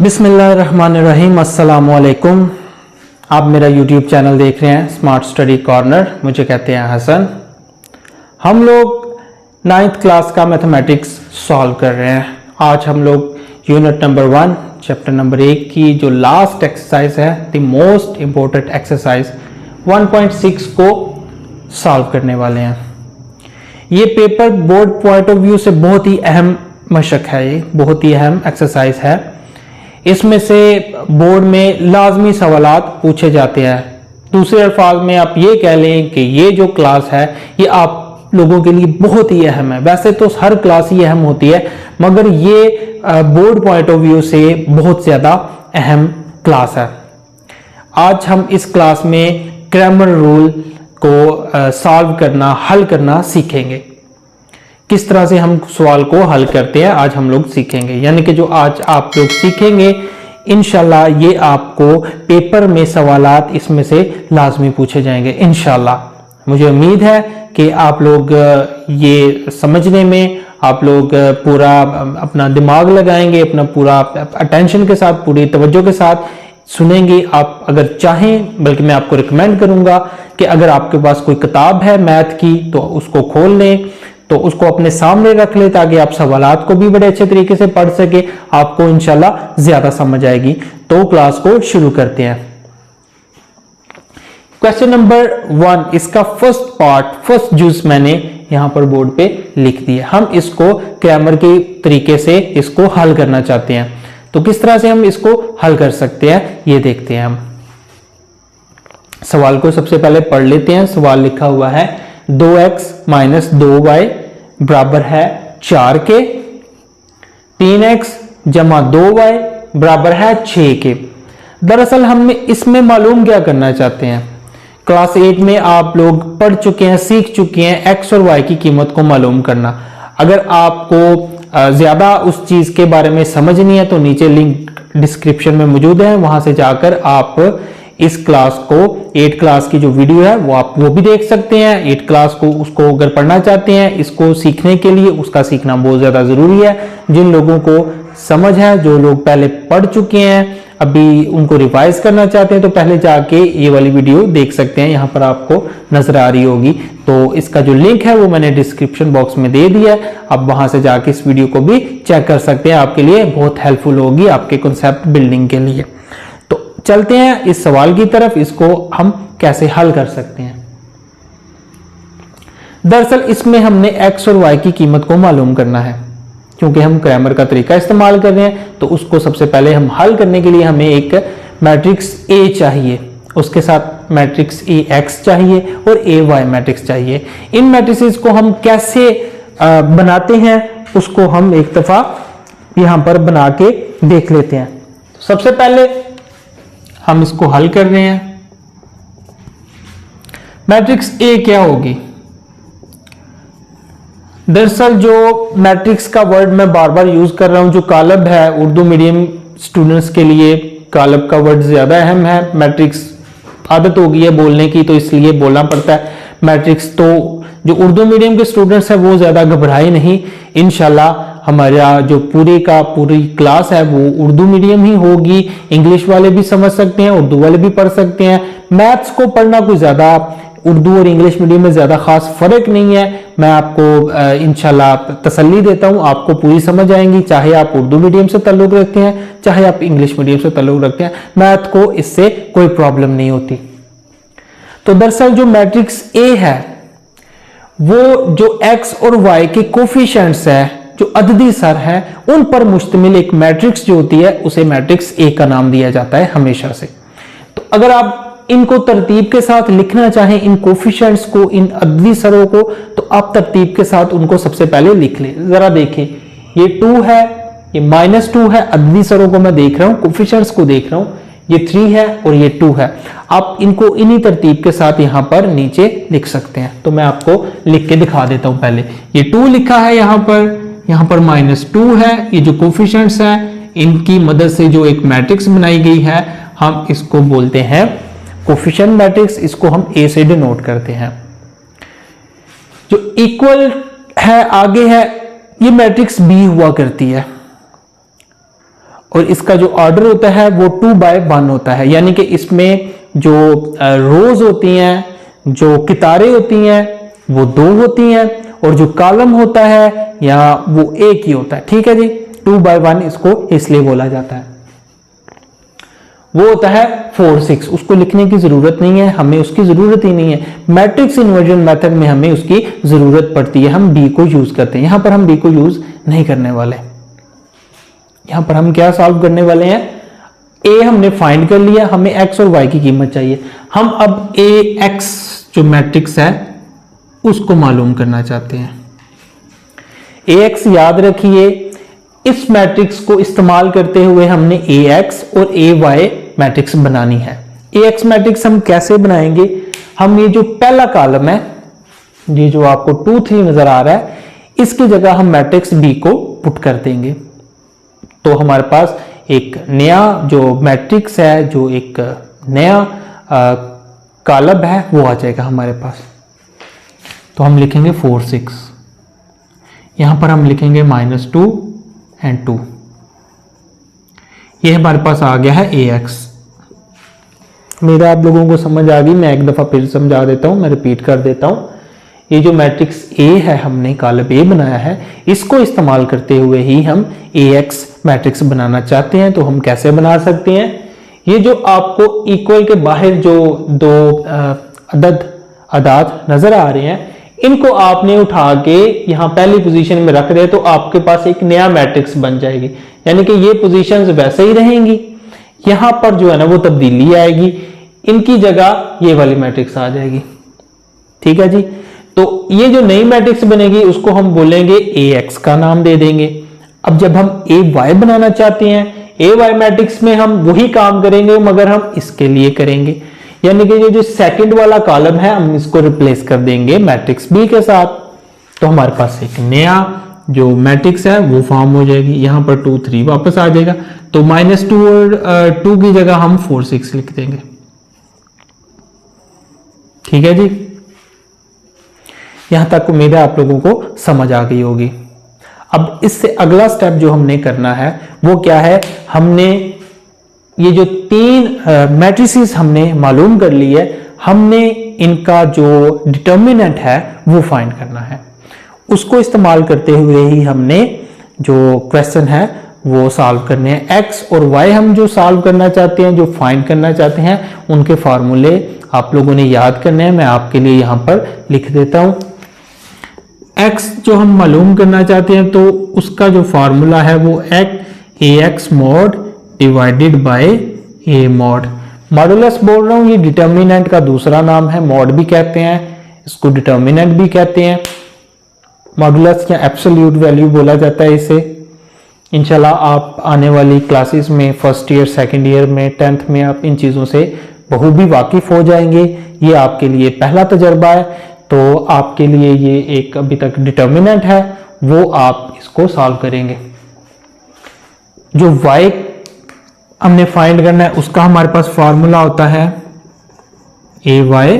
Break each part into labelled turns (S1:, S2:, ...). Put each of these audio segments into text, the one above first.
S1: बिस्मिल्लाहिर्रहमानिर्रहीम, अस्सलामुअलैकुम। आप मेरा YouTube चैनल देख रहे हैं स्मार्ट स्टडी कॉर्नर। मुझे कहते हैं हसन। हम लोग 9th क्लास का मैथमेटिक्स सॉल्व कर रहे हैं। आज हम लोग यूनिट नंबर 1 चैप्टर नंबर 1 की जो लास्ट एक्सरसाइज है, द मोस्ट इम्पोर्टेंट एक्सरसाइज 1.6 को सॉल्व करने वाले हैं। ये paper board point of view से बहुत ही अहम मशक है, ये बहुत ही अहम एक्सरसाइज है। इसमें से बोर्ड में लाजमी सवालात पूछे जाते हैं। दूसरे अल्फाज में आप ये कह लें कि ये जो क्लास है ये आप लोगों के लिए बहुत ही अहम है। वैसे तो हर क्लास ही अहम होती है, मगर ये बोर्ड पॉइंट ऑफ व्यू से बहुत ज़्यादा अहम क्लास है। आज हम इस क्लास में ग्रामर रूल को सॉल्व करना, हल करना सीखेंगे। किस तरह से हम सवाल को हल करते हैं आज हम लोग सीखेंगे। यानी कि जो आज आप लोग सीखेंगे इंशाल्लाह ये आपको पेपर में सवालात इसमें से लाजमी पूछे जाएंगे इंशाल्लाह। मुझे उम्मीद है कि आप लोग ये समझने में आप लोग पूरा अपना दिमाग लगाएंगे, अपना पूरा अटेंशन के साथ, पूरी तवज्जो के साथ सुनेंगे। आप अगर चाहें, बल्कि मैं आपको रिकमेंड करूंगा कि अगर आपके पास कोई किताब है मैथ की तो उसको खोल लें, तो उसको अपने सामने रख ले ताकि आप सवालात को भी बड़े अच्छे तरीके से पढ़ सके। आपको इंशाल्लाह ज्यादा समझ आएगी। तो क्लास को शुरू करते हैं। क्वेश्चन नंबर 1, इसका फर्स्ट पार्ट, फर्स्ट जुज मैंने यहां पर बोर्ड पे लिख दिया। हम इसको ग्रामर के तरीके से इसको हल करना चाहते हैं। तो किस तरह से हम इसको हल कर सकते हैं ये देखते हैं। हम सवाल को सबसे पहले पढ़ लेते हैं। सवाल लिखा हुआ है 2x माइनस 2y बराबर है 4 के, 3x जमा 2y बराबर है 6 के। दरअसल हम इसमें मालूम क्या करना चाहते हैं, क्लास 8 में आप लोग पढ़ चुके हैं, सीख चुके हैं x और y की कीमत को मालूम करना। अगर आपको ज्यादा उस चीज के बारे में समझ नहीं है तो नीचे लिंक डिस्क्रिप्शन में मौजूद है, वहां से जाकर आप इस क्लास को 8 क्लास की जो वीडियो है वो आप वो भी देख सकते हैं। 8 क्लास को उसको अगर पढ़ना चाहते हैं, इसको सीखने के लिए उसका सीखना बहुत ज्यादा जरूरी है। जिन लोगों को समझ है, जो लोग पहले पढ़ चुके हैं, अभी उनको रिवाइज करना चाहते हैं, तो पहले जाके ये वाली वीडियो देख सकते हैं। यहाँ पर आपको नजर आ रही होगी। तो इसका जो लिंक है वो मैंने डिस्क्रिप्शन बॉक्स में दे दिया है। आप वहां से जाके इस वीडियो को भी चेक कर सकते हैं। आपके लिए बहुत हेल्पफुल होगी आपके कॉन्सेप्ट बिल्डिंग के लिए। चलते हैं इस सवाल की तरफ, इसको हम कैसे हल कर सकते हैं। दरअसल इसमें हमने x और y की कीमत को मालूम करना है। क्योंकि हम ग्रामर का तरीका इस्तेमाल कर रहे हैं तो उसको सबसे पहले हम हल करने के लिए हमें एक मैट्रिक्स A चाहिए, उसके साथ मैट्रिक्स AX चाहिए और AY मैट्रिक्स चाहिए। इन मैट्रिसेस को हम कैसे बनाते हैं उसको हम एक दफा यहां पर बना के देख लेते हैं। सबसे पहले हम इसको हल कर रहे हैं। मैट्रिक्स A क्या होगी? दरअसल जो मैट्रिक्स का वर्ड मैं बार बार यूज कर रहा हूं, जो कालब है, उर्दू मीडियम स्टूडेंट्स के लिए कालब का वर्ड ज्यादा अहम है। मैट्रिक्स आदत हो गई है बोलने की तो इसलिए बोलना पड़ता है मैट्रिक्स। तो जो उर्दू मीडियम के स्टूडेंट्स हैं वो ज्यादा घबराए नहीं। इंशाल्लाह हमारा जो पूरी क्लास है वो उर्दू मीडियम ही होगी। इंग्लिश वाले भी समझ सकते हैं, उर्दू वाले भी पढ़ सकते हैं। मैथ्स को पढ़ना कोई ज्यादा उर्दू और इंग्लिश मीडियम में ज्यादा खास फर्क नहीं है। मैं आपको इंशाल्लाह तसल्ली देता हूं, आपको पूरी समझ आएंगी, चाहे आप उर्दू मीडियम से ताल्लुक रखते हैं, चाहे आप इंग्लिश मीडियम से ताल्लुक रखते हैं। मैथ को इससे कोई प्रॉब्लम नहीं होती। तो दरअसल जो मैट्रिक्स ए है वो जो एक्स और वाई के कोफिशिएंट्स है, जो अददी सर है, उन पर मुश्तमिल एक मैट्रिक्स जो होती है उसे मैट्रिक्स ए का नाम दिया जाता है हमेशा से। तो अगर आप इनको तरतीब के साथ लिखना चाहें, इन कोफिशिएंट्स को, इन अददी सरों को, तो आप तरतीब के साथ उनको सबसे पहले लिख लें। जरा देखें, ये 2 है, ये -2 है। अददी सरों को मैं देख रहा हूं, कोफिशिएंट्स को देख रहा हूं। ये 3 है और ये 2 है। आप इनको इन्हीं तरतीब के साथ यहां पर नीचे लिख सकते हैं। तो मैं आपको लिख के दिखा देता हूं। पहले ये 2 लिखा है यहां पर -2 है। ये जो कोफिशिएंट्स हैं इनकी मदद से जो एक मैट्रिक्स बनाई गई है हम इसको बोलते हैं कोफिशिएंट मैट्रिक्स। इसको हम A से डिनोट करते हैं। जो इक्वल है आगे है, ये मैट्रिक्स B हुआ करती है। और इसका जो ऑर्डर होता है वो 2/1 होता है, यानी कि इसमें जो रोज होती हैं, जो कितारें होती हैं वो 2 होती हैं और जो कॉलम होता है या वो एक ही होता है। ठीक है जी, 2/1 इसको इसलिए बोला जाता है। वो होता है 4 6, उसको लिखने की जरूरत नहीं है, हमें उसकी जरूरत ही नहीं है। मैट्रिक्स इन्वर्जन मेथड में हमें उसकी जरूरत पड़ती है, हम बी को यूज करते हैं। यहां पर हम बी को यूज नहीं करने वाले, यहां पर हम क्या सॉल्व करने वाले हैं, ए हमने फाइंड कर लिया, हमें एक्स और वाई की कीमत चाहिए। हम अब ए एक्स जो मैट्रिक्स है उसको मालूम करना चाहते हैं। ए एक्स याद रखिए, इस मैट्रिक्स को इस्तेमाल करते हुए हमने ए एक्स और ए वाई मैट्रिक्स बनानी है। ए एक्स मैट्रिक्स हम कैसे बनाएंगे, हम ये जो पहला कॉलम है, ये जो आपको 2 3 नजर आ रहा है, इसकी जगह हम मैट्रिक्स बी को पुट कर देंगे, तो हमारे पास एक नया जो मैट्रिक्स है, जो एक नया कॉलम है वो आ जाएगा हमारे पास। तो हम लिखेंगे 4 6, यहां पर हम लिखेंगे -2 और 2। ये हमारे पास आ गया है ए एक्स। मेरा आप लोगों को समझ आ गई, मैं एक दफा फिर समझा देता हूं, मैं रिपीट कर देता हूं। ये जो मैट्रिक्स ए है, हमने कॉलम ए बनाया है, इसको इस्तेमाल करते हुए ही हम ए एक्स मैट्रिक्स बनाना चाहते हैं। तो हम कैसे बना सकते हैं, ये जो आपको इक्वल के बाहर जो 2 अदाद नजर आ रहे हैं, इनको आपने उठा के यहां पहली पोजीशन में रख दे, तो आपके पास एक नया मैट्रिक्स बन जाएगी। यानी कि ये पोजीशंस वैसे ही रहेंगी, यहां पर जो है ना वो तब्दीली आएगी, इनकी जगह ये वाली मैट्रिक्स आ जाएगी। ठीक है जी, तो ये जो नई मैट्रिक्स बनेगी उसको हम बोलेंगे ए एक्स का नाम दे देंगे। अब जब हम ए वाई बनाना चाहते हैं, ए वाई मैट्रिक्स में हम वही काम करेंगे मगर हम इसके लिए करेंगे, यानी कि ये जो सेकंड वाला कॉलम है हम इसको रिप्लेस कर देंगे मैट्रिक्स बी के साथ। तो हमारे पास एक नया जो मैट्रिक्स है वो फॉर्म हो जाएगी। यहां पर 2 3 वापस आ जाएगा, तो -2 और 2 की जगह हम 4 6 लिख देंगे। ठीक है जी, यहां तक उम्मीद है आप लोगों को समझ आ गई होगी। अब इससे अगला स्टेप जो हमने करना है वो क्या है, हमने ये जो 3 मैट्रिसेस हमने मालूम कर ली है, हमने इनका जो डिटर्मिनेंट है वो फाइंड करना है। उसको इस्तेमाल करते हुए ही हमने जो क्वेश्चन है वो सॉल्व करने हैं। एक्स और वाई हम जो सॉल्व करना चाहते हैं, जो फाइंड करना चाहते हैं, उनके फार्मूले आप लोगों ने याद करने हैं। मैं आपके लिए यहां पर लिख देता हूं। एक्स जो हम मालूम करना चाहते हैं, तो उसका जो फार्मूला है वो a x mod divided by a mod. Modulus बोल रहा हूं, ये डिटर्मिनेंट का दूसरा नाम है, मॉड भी कहते हैं इसको, डिटर्मिनेंट भी कहते हैं। मॉडुलस या एब्सोल्यूट वैल्यू बोला जाता है इसे। इंशाल्लाह आप आने वाली क्लासेस में फर्स्ट ईयर, सेकंड ईयर में, 10th में आप इन चीज़ों से बखूबी वाकिफ हो जाएंगे। ये आपके लिए पहला तजर्बा है, तो आपके लिए ये एक अभी तक डिटर्मिनेंट है, वो आप इसको सॉल्व करेंगे। जो y हमने फाइंड करना है उसका हमारे पास फार्मूला होता है a y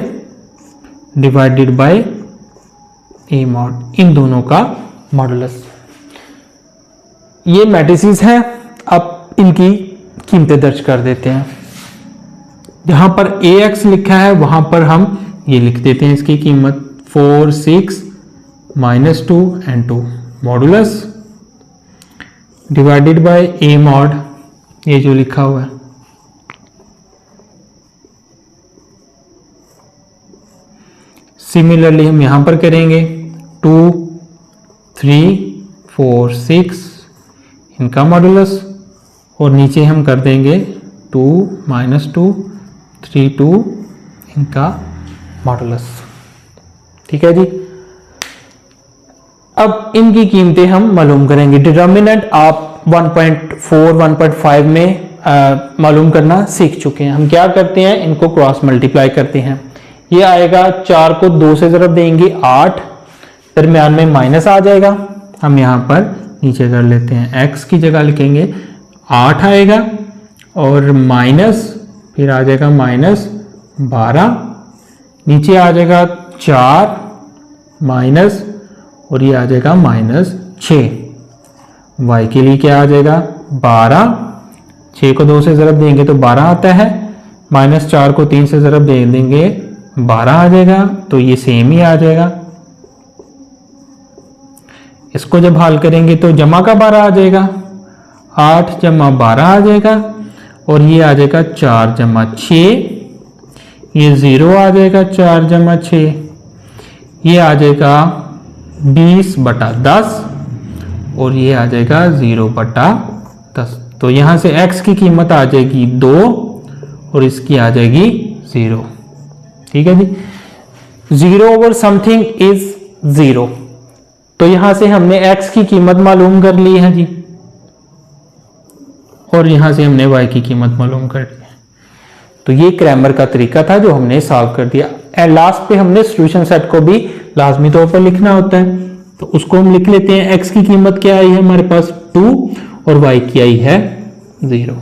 S1: divided by a mod, इन दोनों का मॉडुलस। ये मैट्रिसेस हैं, अब इनकी कीमतें दर्ज कर देते हैं। जहां पर ए एक्स लिखा है वहां पर हम ये लिख देते हैं इसकी कीमत 4 6 -2 और 2 modulus divided by a mod, ये जो लिखा हुआ है। सिमिलरली हम यहां पर करेंगे 2 3 4 6 इनका मॉडुलस, और नीचे हम कर देंगे 2 -2 3 2 इनका मॉडुलस। ठीक है जी, अब इनकी कीमतें हम मालूम करेंगे। डिटर्मिनेंट आप 1.4 1.5 में मालूम करना सीख चुके हैं। हम क्या करते हैं, इनको क्रॉस मल्टीप्लाई करते हैं। ये आएगा 4 को 2 से ज़रब देंगे 8, दरमियान में माइनस आ जाएगा। हम यहाँ पर नीचे कर लेते हैं, x की जगह लिखेंगे 8 आएगा और माइनस, फिर आ जाएगा -12, नीचे आ जाएगा 4 माइनस, और ये आ जाएगा -6। y के लिए क्या आ जाएगा 12 6 को 2 से ज़रब देंगे तो 12 आता है, -4 को 3 से ज़रब दे देंगे 12 आ जाएगा, तो ये सेम ही आ जाएगा। इसको जब हल करेंगे तो जमा का 12 आ जाएगा, 8 जमा 12 आ जाएगा, और ये आ जाएगा 4 जमा 6, ये 0 आ जाएगा 4 जमा 6, ये आ जाएगा 20/10, और ये आ जाएगा 0/10। तो यहाँ से x की कीमत आ जाएगी 2 और इसकी आ जाएगी 0। ठीक है जी, 0 ओवर समथिंग इज 0। तो यहां से हमने x की कीमत मालूम कर ली है जी, और यहां से हमने y की कीमत मालूम कर ली है। तो ये क्रैमर का तरीका था जो हमने सॉल्व कर दिया। एंड लास्ट पे हमने सॉल्यूशन सेट को भी लाजमी तौर पर लिखना होता है, तो उसको हम लिख लेते हैं। x की कीमत क्या आई है हमारे पास 2 और y की आई है 0।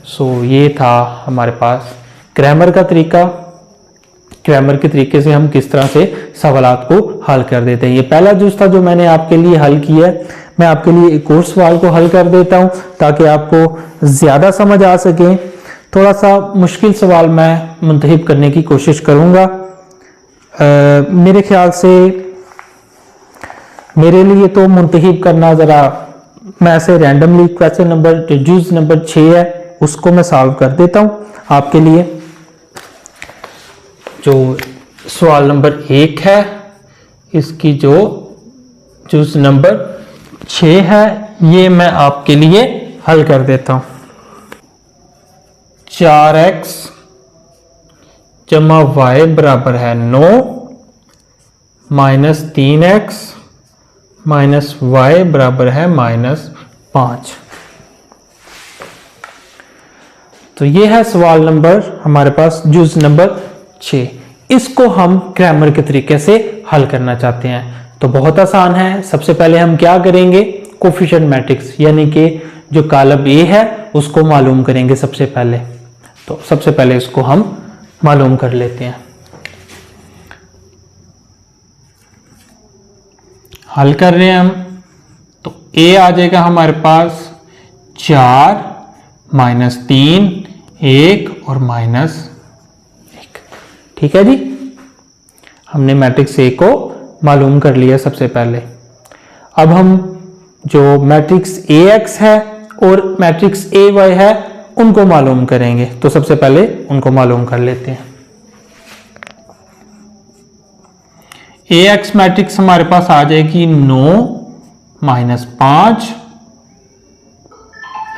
S1: सो ये था हमारे पास क्रैमर का तरीका। क्रैमर के तरीके से हम किस तरह से सवालात को हल कर देते हैं। ये पहला जुज था जो मैंने आपके लिए हल किया है। मैं आपके लिए एक और सवाल को हल कर देता हूं ताकि आपको ज़्यादा समझ आ सके। थोड़ा सा मुश्किल सवाल मैं मुंतहिब करने की कोशिश करूंगा। मेरे ख्याल से मेरे लिए तो मुंतहिब करना ज़रा, मैं ऐसे रैंडमली क्वेश्चन नंबर जुज नंबर 6 है उसको मैं सॉल्व कर देता हूं आपके लिए। जो सवाल नंबर 1 है इसकी जो जुज नंबर 6 है ये मैं आपके लिए हल कर देता हूं। 4x जमा y बराबर है 9 माइनस 3x माइनस y बराबर है -5। तो ये है सवाल नंबर हमारे पास जुज नंबर 6। इसको हम क्रैमर के तरीके से हल करना चाहते हैं तो बहुत आसान है। सबसे पहले हम क्या करेंगे, कोफिशिएंट मैट्रिक्स यानी कि जो कॉलम ए है उसको मालूम करेंगे सबसे पहले। तो सबसे पहले इसको हम मालूम कर लेते हैं। हल कर रहे हैं हम, तो ए आ जाएगा हमारे पास 4 -3 1 और -1। ठीक है जी, हमने मैट्रिक्स ए को मालूम कर लिया सबसे पहले। अब हम जो मैट्रिक्स AX है और मैट्रिक्स AY है उनको मालूम करेंगे। तो सबसे पहले उनको मालूम कर लेते हैं। AX मैट्रिक्स हमारे पास आ जाएगी 9 -5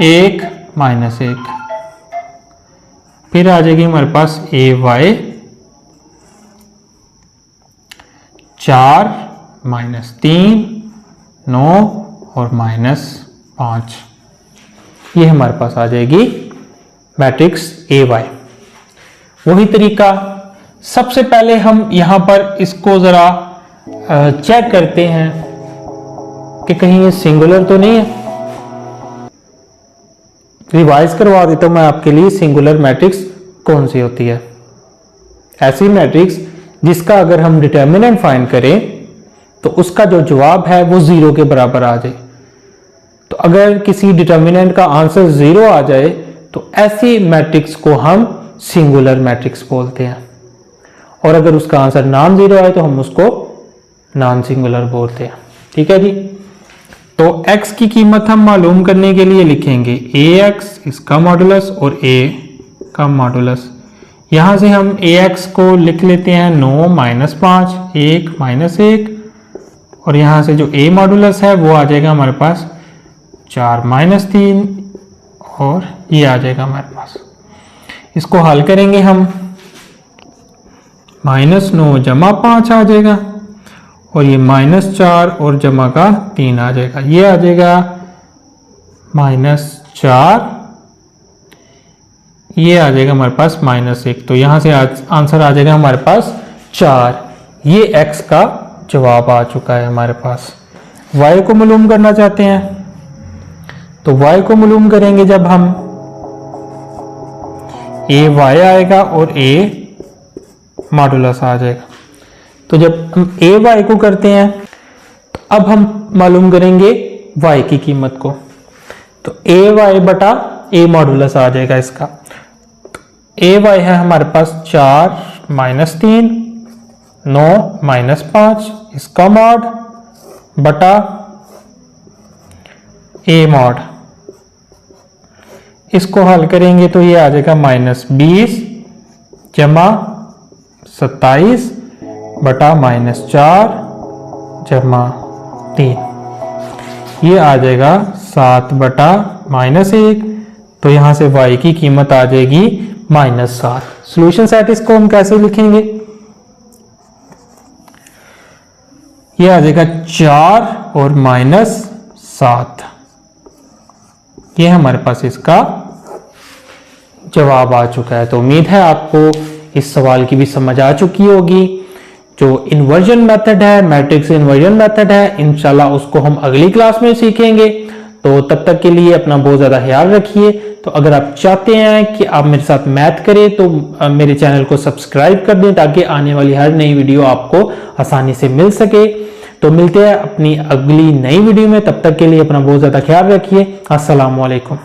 S1: 1 -1। फिर आ जाएगी हमारे पास AY 4 -3 9 और -5। ये हमारे पास आ जाएगी मैट्रिक्स AY। वही तरीका सबसे पहले हम यहां पर इसको जरा चेक करते हैं कि कहीं ये सिंगुलर तो नहीं है। रिवाइज करवा देता हूं मैं आपके लिए सिंगुलर मैट्रिक्स कौन सी होती है। ऐसी मैट्रिक्स जिसका अगर हम डिटर्मिनेंट फाइंड करें तो उसका जो जवाब है वो 0 के बराबर आ जाए। तो अगर किसी डिटर्मिनेंट का आंसर 0 आ जाए तो ऐसी मैट्रिक्स को हम सिंगुलर मैट्रिक्स बोलते हैं, और अगर उसका आंसर नॉन जीरो आए तो हम उसको नॉन सिंगुलर बोलते हैं। ठीक है जी, तो x की कीमत हम मालूम करने के लिए लिखेंगे ax इसका मॉडुलस और a का मॉडुलस। यहां से हम ax को लिख लेते हैं 9 -5 1 -1, और यहां से जो a मॉडुलस है वो आ जाएगा हमारे पास 4 -3, और ये आ जाएगा हमारे पास। इसको हल करेंगे हम, -9 जमा 5 आ जाएगा, और ये -4 और जमा का 3 आ जाएगा। ये आ जाएगा -4, ये आ जाएगा हमारे पास -1। तो यहां से आंसर आ जाएगा हमारे पास 4। ये x का जवाब आ चुका है हमारे पास। y को मालूम करना चाहते हैं, तो y को मालूम करेंगे जब हम ay आएगा और a मॉडुलस आ जाएगा। तो जब हम ay को करते हैं तो अब हम मालूम करेंगे y की कीमत को। तो ay बटा ए मॉडुलस आ जाएगा इसका। ए वाई है हमारे पास 4 माइनस 3 9 माइनस 5 इसका मॉड बटा ए मॉड। इसको हल करेंगे तो ये आ जाएगा -20 जमा 27 बटा -4 जमा 3। ये आ जाएगा 7 बटा -1। तो यहां से y की कीमत आ जाएगी -7। सॉल्यूशन सेट इसको हम कैसे लिखेंगे? ये आ जाएगा 4 और -7। ये हमारे पास इसका जवाब आ चुका है। तो उम्मीद है आपको इस सवाल की भी समझ आ चुकी होगी। जो इन्वर्जन मेथड है, मैट्रिक्स इन्वर्जन मेथड है, इंशाल्लाह उसको हम अगली क्लास में सीखेंगे। तो तब तक के लिए अपना बहुत ज़्यादा ख्याल रखिए। तो अगर आप चाहते हैं कि आप मेरे साथ मैथ करें तो मेरे चैनल को सब्सक्राइब कर दें ताकि आने वाली हर नई वीडियो आपको आसानी से मिल सके। तो मिलते हैं अपनी अगली नई वीडियो में। तब तक के लिए अपना बहुत ज़्यादा ख्याल रखिए। अस्सलाम वालेकुम।